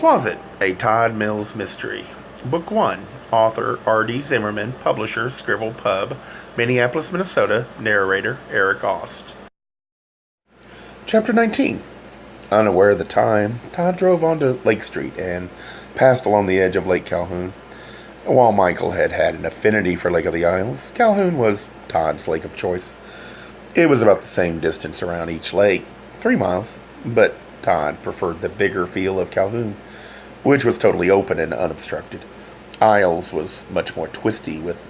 Closet, a Todd Mills mystery. Book 1. Author R.D. Zimmerman. Publisher Scribble Pub. Minneapolis, Minnesota. Narrator Eric Aust. Chapter 19. Unaware of the time, Todd drove onto Lake Street and passed along the edge of Lake Calhoun. While Michael had an affinity for Lake of the Isles, Calhoun was Todd's lake of choice. It was about the same distance around each lake, 3 miles, but Todd preferred the bigger feel of Calhoun, which was totally open and unobstructed. Isles was much more twisty with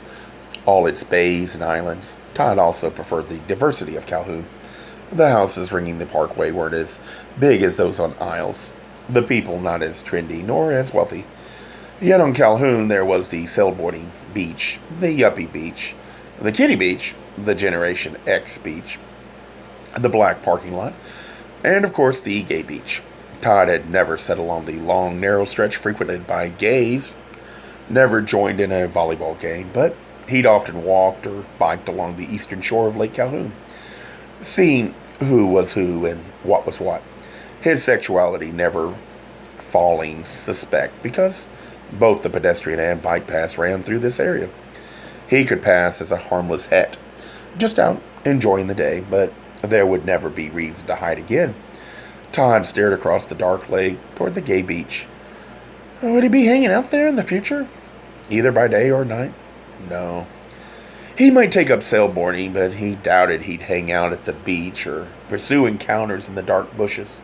all its bays and islands. Todd also preferred the diversity of Calhoun. The houses ringing the parkway weren't as big as those on Isles, the people not as trendy nor as wealthy. Yet on Calhoun there was the sailboarding beach, the yuppie beach, the kiddie beach, the Generation X beach, the black parking lot, and of course the gay beach. Todd had never sat along the long, narrow stretch frequented by gays, never joined in a volleyball game, but he'd often walked or biked along the eastern shore of Lake Calhoun, seeing who was who and what was what. His sexuality never falling suspect because both the pedestrian and bike paths ran through this area. He could pass as a harmless het, just out enjoying the day, but there would never be reason to hide again. Todd stared across the dark lake toward the gay beach. Would he be hanging out there in the future? Either by day or night? No. He might take up sailboarding, but he doubted he'd hang out at the beach or pursue encounters in the dark bushes.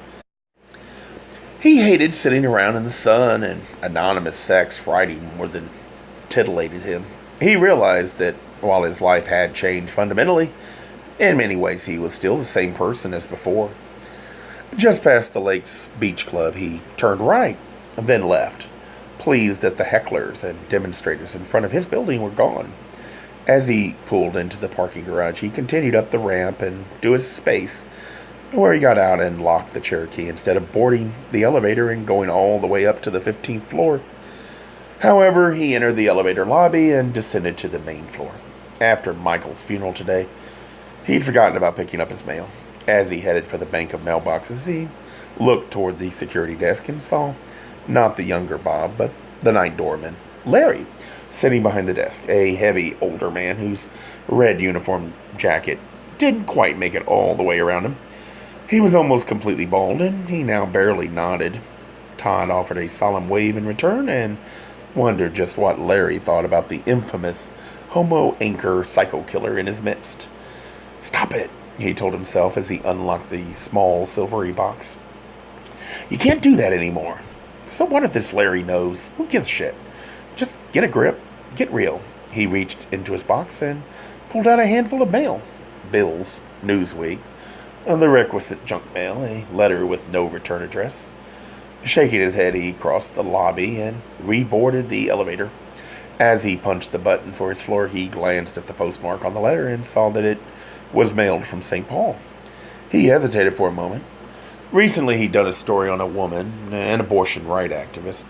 He hated sitting around in the sun, and anonymous sex frightened him more than titillated him. He realized that while his life had changed fundamentally, in many ways he was still the same person as before. Just past the lake's beach club, he turned right, then left, pleased that the hecklers and demonstrators in front of his building were gone. As he pulled into the parking garage, he continued up the ramp and to his space, where he got out and locked the Cherokee instead of boarding the elevator and going all the way up to the 15th floor. However, he entered the elevator lobby and descended to the main floor. After Michael's funeral today, he'd forgotten about picking up his mail. As he headed for the bank of mailboxes, he looked toward the security desk and saw not the younger Bob, but the night doorman, Larry, sitting behind the desk, a heavy older man whose red uniform jacket didn't quite make it all the way around him. He was almost completely bald, and he now barely nodded. Todd offered a solemn wave in return and wondered just what Larry thought about the infamous homo anchor psycho killer in his midst. "Stop it," he told himself as he unlocked the small silvery box. "You can't do that anymore. So what if this Larry knows? Who gives a shit? Just get a grip. Get real." He reached into his box and pulled out a handful of mail. Bills, Newsweek, the requisite junk mail, a letter with no return address. Shaking his head, he crossed the lobby and reboarded the elevator. As he punched the button for his floor, he glanced at the postmark on the letter and saw that it was mailed from St. Paul. He hesitated for a moment. Recently, he'd done a story on a woman, an abortion right activist,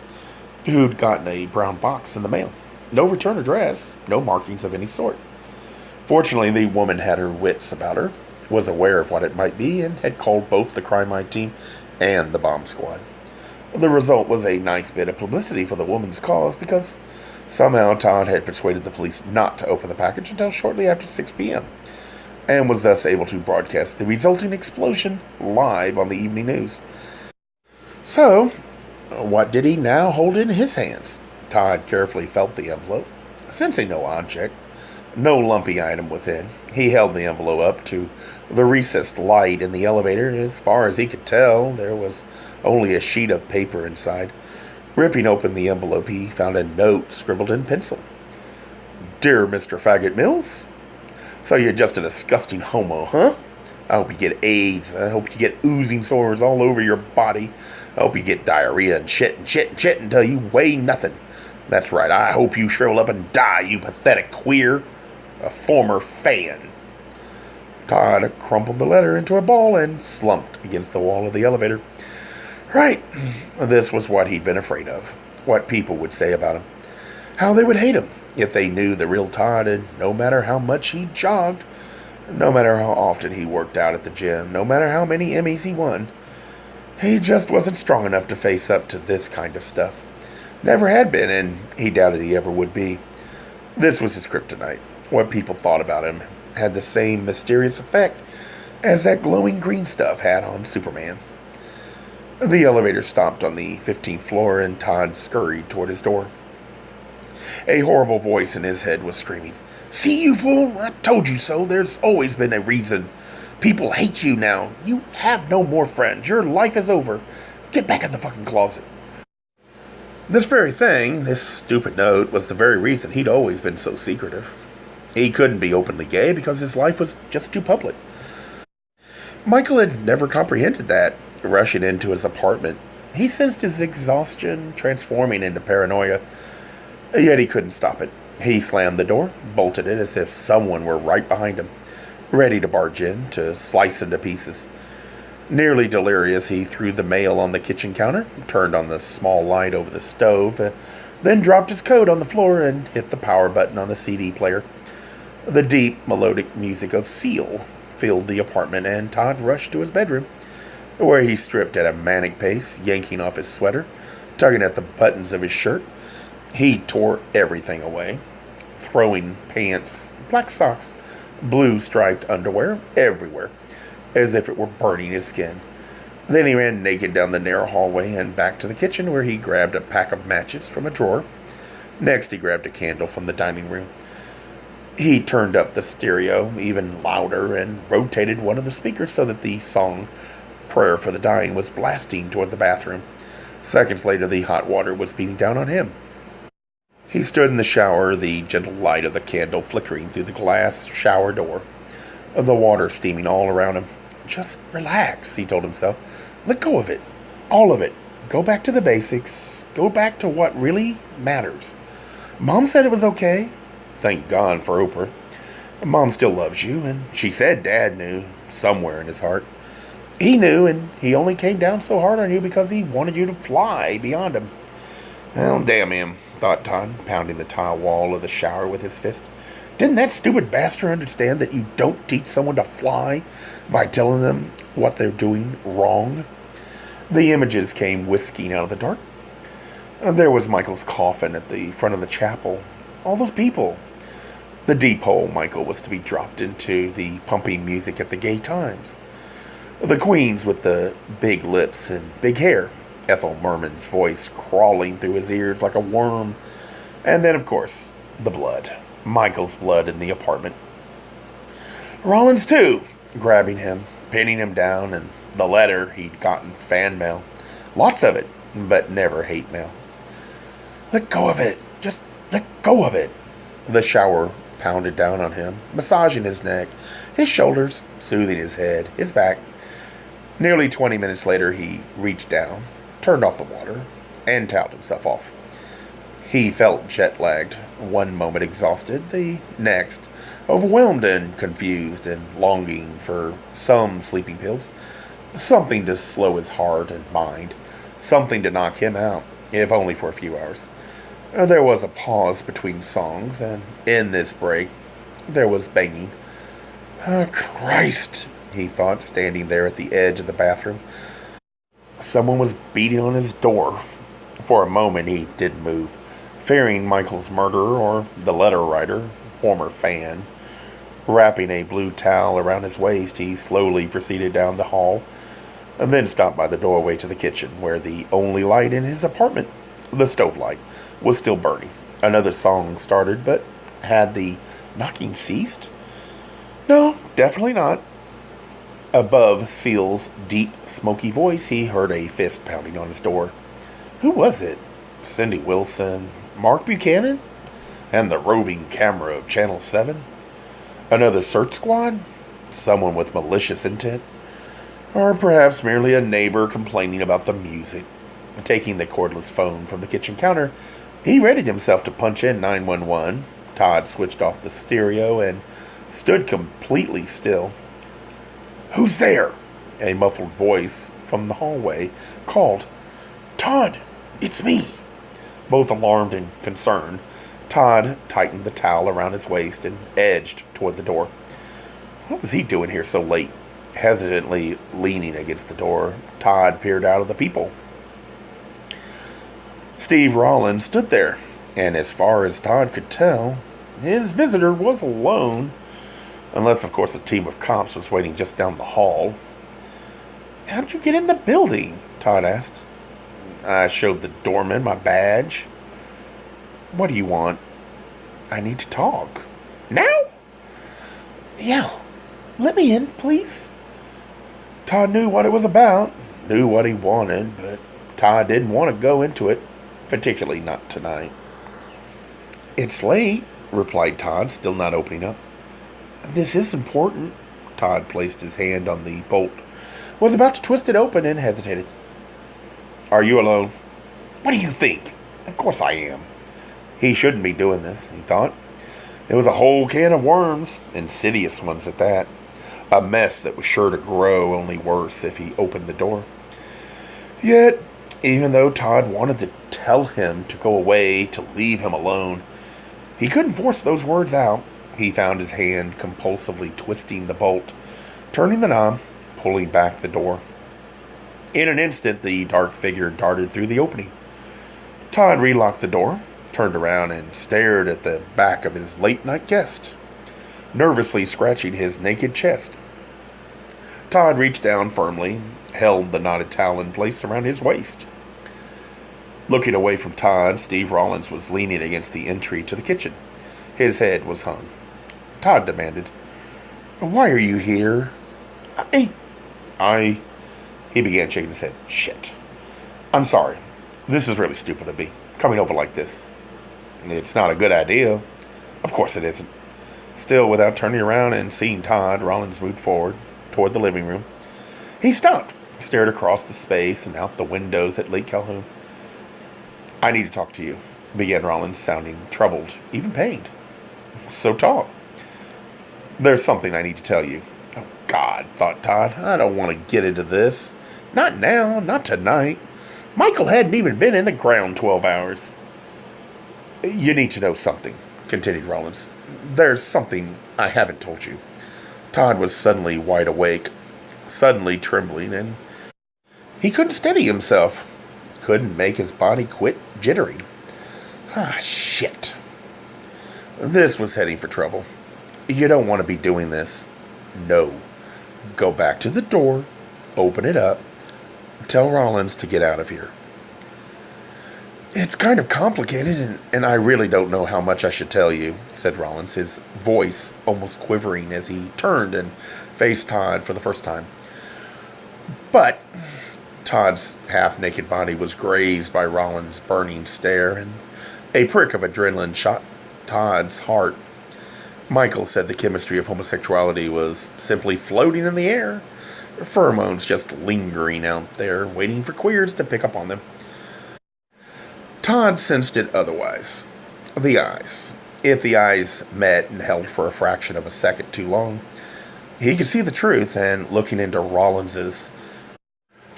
who'd gotten a brown box in the mail. No return address, no markings of any sort. Fortunately, the woman had her wits about her, was aware of what it might be, and had called both the Crime team and the bomb squad. The result was a nice bit of publicity for the woman's cause because somehow Todd had persuaded the police not to open the package until shortly after 6 p.m., and was thus able to broadcast the resulting explosion live on the evening news. So, what did he now hold in his hands? Todd carefully felt the envelope, sensing no object, no lumpy item within. He held the envelope up to the recessed light in the elevator. As far as he could tell, there was only a sheet of paper inside. Ripping open the envelope, he found a note scribbled in pencil. "Dear Mr. Faggot Mills, so you're just a disgusting homo, huh? I hope you get AIDS. I hope you get oozing sores all over your body. I hope you get diarrhea and shit until you weigh nothing. That's right, I hope you shrivel up and die, you pathetic queer. A former fan." Todd crumpled the letter into a ball and slumped against the wall of the elevator. Right, this was what he'd been afraid of. What people would say about him. How they would hate him if they knew the real Todd, and no matter how much he jogged, no matter how often he worked out at the gym, no matter how many Emmys he won, He just wasn't strong enough to face up to this kind of stuff. Never had been, and he doubted he ever would be. This was his kryptonite. What people thought about him had the same mysterious effect as that glowing green stuff had on Superman. The elevator stopped on the 15th floor, and Todd scurried toward his door. A horrible voice in his head was screaming, "See, you fool! I told you so. There's always been a reason. People hate you now. You have no more friends. Your life is over. Get back in the fucking closet." This very thing, this stupid note, was the very reason he'd always been so secretive. He couldn't be openly gay because his life was just too public. Michael had never comprehended that. Rushing into his apartment, he sensed his exhaustion transforming into paranoia, yet he couldn't stop it. He slammed the door, bolted it as if someone were right behind him, ready to barge in, to slice into pieces. Nearly delirious, he threw the mail on the kitchen counter, turned on the small light over the stove, then dropped his coat on the floor and hit the power button on the CD player. The deep, melodic music of Seal filled the apartment, and Todd rushed to his bedroom, where he stripped at a manic pace, yanking off his sweater, tugging at the buttons of his shirt. He tore everything away, throwing pants, black socks, blue striped underwear everywhere, as if it were burning his skin. Then he ran naked down the narrow hallway and back to the kitchen, where he grabbed a pack of matches from a drawer. Next, he grabbed a candle from the dining room. He turned up the stereo even louder and rotated one of the speakers so that the song Prayer for the Dying was blasting toward the bathroom. Seconds later, the hot water was beating down on him. He stood in the shower, the gentle light of the candle flickering through the glass shower door, the water steaming all around him. Just relax, he told himself. Let go of it. All of it. Go back to the basics. Go back to what really matters. Mom said it was okay. Thank God for Oprah. Mom still loves you, and she said Dad knew, somewhere in his heart. He knew, and he only came down so hard on you because he wanted you to fly beyond him. Well, damn him, thought Todd, pounding the tile wall of the shower with his fist. Didn't that stupid bastard understand that you don't teach someone to fly by telling them what they're doing wrong? The images came whisking out of the dark. There was Michael's coffin at the front of the chapel. All those people. The deep hole Michael was to be dropped into, the pumping music at the gay times. The queens with the big lips and big hair. Ethel Merman's voice crawling through his ears like a worm. And then, of course, the blood. Michael's blood in the apartment. Rawlings, too, grabbing him, pinning him down, and the letter he'd gotten fan mail. Lots of it, but never hate mail. Let go of it. Just let go of it. The shower pounded down on him, massaging his neck, his shoulders, soothing his head, his back. Nearly 20 minutes later, he reached down, turned off the water, and toweled himself off. He felt jet-lagged, one moment exhausted, the next overwhelmed and confused and longing for some sleeping pills, something to slow his heart and mind, something to knock him out, if only for a few hours. There was a pause between songs, and in this break, there was banging. Oh, Christ, he thought, standing there at the edge of the bathroom. Someone was beating on his door. For a moment, he didn't move, fearing Michael's murderer or the letter writer, former fan. Wrapping a blue towel around his waist, he slowly proceeded down the hall, and then stopped by the doorway to the kitchen, where the only light in his apartment, the stove light, was still burning. Another song started, but had the knocking ceased? No, definitely not. Above Seal's deep, smoky voice, he heard a fist pounding on his door. Who was it? Cindy Wilson? Mark Buchanan? And the roving camera of Channel 7? Another search squad? Someone with malicious intent? Or perhaps merely a neighbor complaining about the music? Taking the cordless phone from the kitchen counter, he readied himself to punch in 911. Todd switched off the stereo and stood completely still. Who's there? A muffled voice from the hallway called. Todd, it's me. Both alarmed and concerned, Todd tightened the towel around his waist and edged toward the door. What was he doing here so late? Hesitantly leaning against the door, Todd peered out of the peephole. Steve Rawlings stood there, and as far as Todd could tell, his visitor was alone, unless, of course, a team of cops was waiting just down the hall. "How did you get in the building?" Todd asked. "I showed the doorman my badge." "What do you want?" "I need to talk." "Now?" "Yeah. Let me in, please." Todd knew what it was about, knew what he wanted, but Todd didn't want to go into it, particularly not tonight. "It's late," replied Todd, still not opening up. "This is important." Todd placed his hand on the bolt, was about to twist it open, and hesitated. "Are you alone?" "What do you think?" "Of course I am." He shouldn't be doing this, he thought. It was a whole can of worms, insidious ones at that. A mess that was sure to grow only worse if he opened the door. Yet, even though Todd wanted to tell him to go away, to leave him alone, he couldn't force those words out. He found his hand compulsively twisting the bolt, turning the knob, pulling back the door. In an instant, the dark figure darted through the opening. Todd relocked the door, turned around, and stared at the back of his late-night guest, nervously scratching his naked chest. Todd reached down firmly, held the knotted towel in place around his waist. Looking away from Todd, Steve Rawlings was leaning against the entry to the kitchen. His head was hung. Todd demanded, "Why are you here?" I... He began shaking his head. "Shit. I'm sorry. This is really stupid of me, coming over like this." "It's not a good idea." "Of course it isn't." Still, without turning around and seeing Todd, Rawlings moved forward toward the living room. He stopped, stared across the space and out the windows at Lake Calhoun. "I need to talk to you," began Rawlings, sounding troubled, even pained. "So talk." "There's something I need to tell you." "Oh, God," thought Todd. "I don't want to get into this. Not now, not tonight. Michael hadn't even been in the ground 12 hours. "You need to know something," continued Rawlings. "There's something I haven't told you." Todd was suddenly wide awake, suddenly trembling, and he couldn't steady himself. Couldn't make his body quit jittering. Shit. This was heading for trouble. "You don't want to be doing this." "No." "Go back to the door, open it up, tell Rawlings to get out of here." "It's kind of complicated, and I really don't know how much I should tell you," said Rawlings, his voice almost quivering as he turned and faced Todd for the first time. "But..." Todd's half-naked body was grazed by Rawlings' burning stare, and a prick of adrenaline shot Todd's heart. Michael said the chemistry of homosexuality was simply floating in the air. Pheromones just lingering out there, waiting for queers to pick up on them. Todd sensed it otherwise. The eyes. If the eyes met and held for a fraction of a second too long, he could see the truth, and looking into Rawlings's,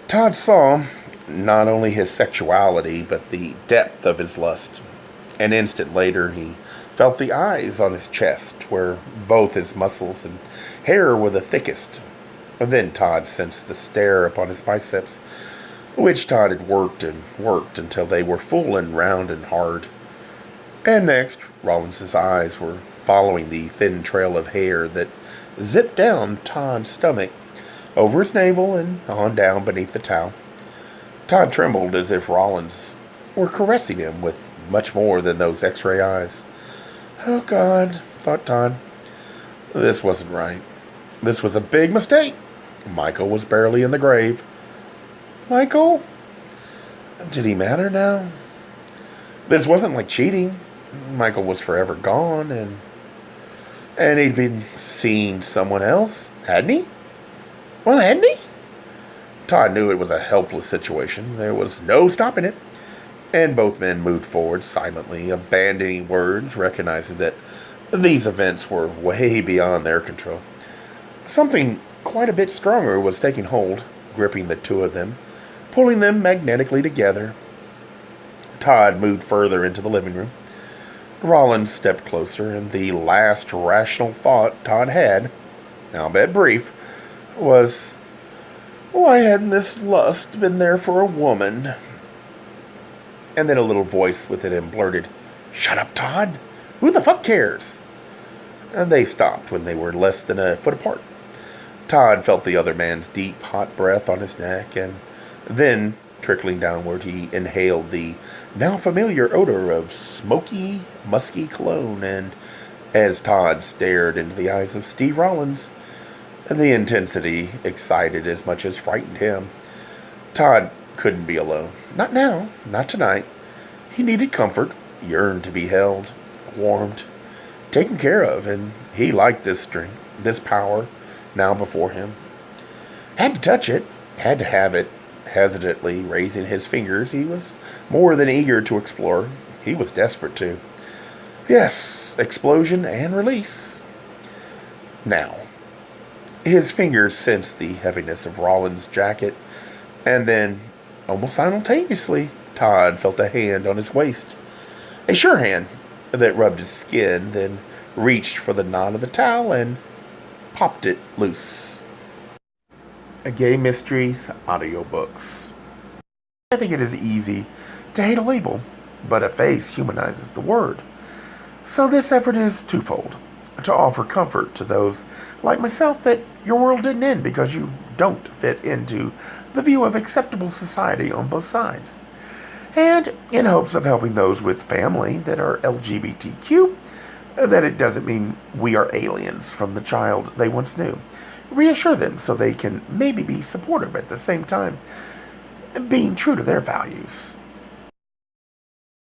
Todd saw not only his sexuality, but the depth of his lust. An instant later, he felt the eyes on his chest, where both his muscles and hair were the thickest. And then Todd sensed the stare upon his biceps, which Todd had worked and worked until they were full and round and hard. And next, Rawlings's eyes were following the thin trail of hair that zipped down Todd's stomach, over his navel and on down beneath the towel. Todd trembled as if Rawlings were caressing him with much more than those x-ray eyes. Oh, God, thought Todd. This wasn't right. This was a big mistake. Michael was barely in the grave. Michael? Did he matter now? This wasn't like cheating. Michael was forever gone, and he'd been seeing someone else, hadn't he? Well, hadn't he? Todd knew it was a helpless situation. There was no stopping it. And both men moved forward silently, abandoning words, recognizing that these events were way beyond their control. Something quite a bit stronger was taking hold, gripping the two of them, pulling them magnetically together. Todd moved further into the living room. Rawlings stepped closer, and the last rational thought Todd had, albeit brief, was, why hadn't this lust been there for a woman? And then a little voice within him blurted, "Shut up, Todd. Who the fuck cares?" And they stopped when they were less than a foot apart. Todd felt the other man's deep, hot breath on his neck, and then, trickling downward, he inhaled the now familiar odor of smoky, musky cologne, and as Todd stared into the eyes of Steve Rawlings, the intensity excited as much as frightened him. Todd couldn't be alone. Not now, not tonight. He needed comfort, yearned to be held, warmed, taken care of, and he liked this strength, this power, now before him. Had to touch it, had to have it. Hesitantly raising his fingers, he was more than eager to explore. He was desperate to. Yes, explosion and release. Now, his fingers sensed the heaviness of Rawlins' jacket, and then, almost simultaneously, Todd felt a hand on his waist. A sure hand that rubbed his skin, then reached for the knot of the towel and popped it loose. Gay Mysteries audiobooks. I think it is easy to hate a label, but a face humanizes the word. So this effort is twofold. To offer comfort to those like myself that your world didn't end because you don't fit into the view of acceptable society on both sides. And in hopes of helping those with family that are LGBTQ, that it doesn't mean we are aliens from the child they once knew. Reassure them so they can maybe be supportive at the same time, being true to their values.